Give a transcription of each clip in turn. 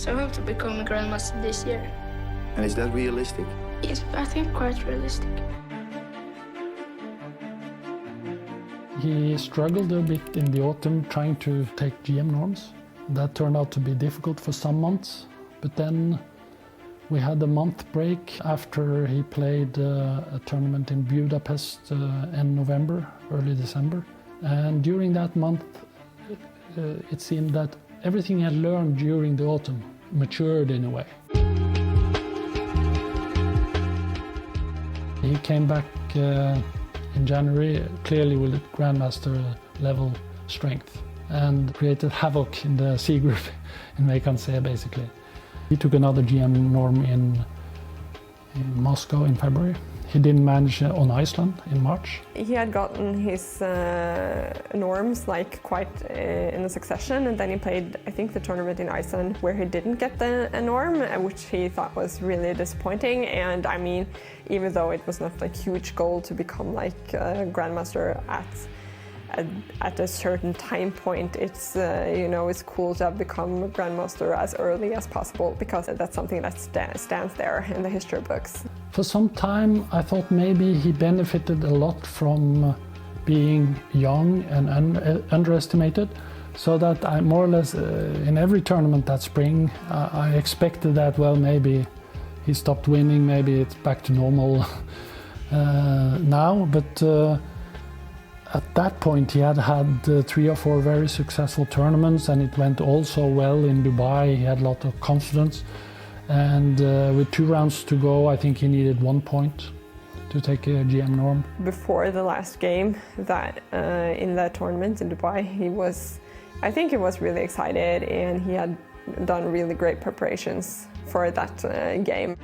So I hope to become a grandmaster this year. And is that realistic? Yes, I think quite realistic. He struggled a bit in the autumn trying to take GM norms. That turned out to be difficult for some months, but then we had a month break after he played a tournament in Budapest in November, early December. And during that month, it seemed that everything he had learned during the autumn matured in a way. He came back in January clearly with Grandmaster level strength and created havoc in the C group in Vacancy basically. He took another GM norm in Moscow in February. He didn't manage on Iceland in March. He had gotten his norms like quite in a succession, and then he played, I think, the tournament in Iceland where he didn't get a norm, which he thought was really disappointing. And I mean, even though it was not like huge goal to become like a grandmaster at a certain time point, it's you know, it's cool to have become a grandmaster as early as possible, because that's something that stands there in the history books. For some time I thought maybe he benefited a lot from being young and underestimated, so that I more or less in every tournament that spring I expected that, well, maybe he stopped winning, maybe it's back to normal now, but at that point he had 3 or 4 very successful tournaments, and it went also well in Dubai. He had a lot of confidence, and with 2 rounds to go I think he needed 1 point to take a GM norm. Before the last game that in that tournament in Dubai, I think he was really excited, and he had done really great preparations for that game.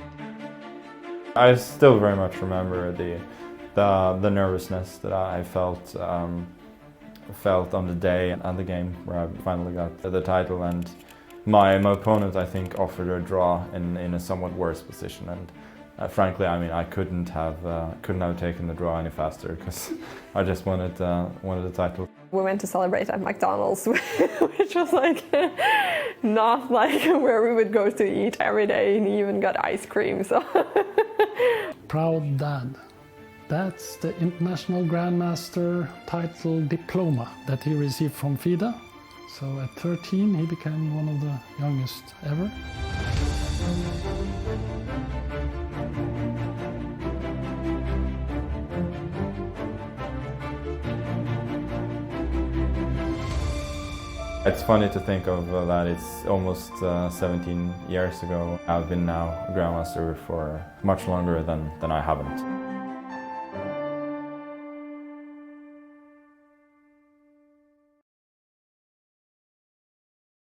I still very much remember the nervousness that I felt on the day and the game where I finally got the title, and my opponent, I think, offered a draw in a somewhat worse position, and frankly, I mean, I couldn't have taken the draw any faster, because I just wanted the title. We went to celebrate at McDonald's, which was like not like where we would go to eat every day, and he even got ice cream. So Proud dad. That's the International Grandmaster title diploma that he received from FIDE. So at 13 he became one of the youngest ever. It's funny to think of that it's almost 17 years ago. I've been now a Grandmaster for much longer than I haven't.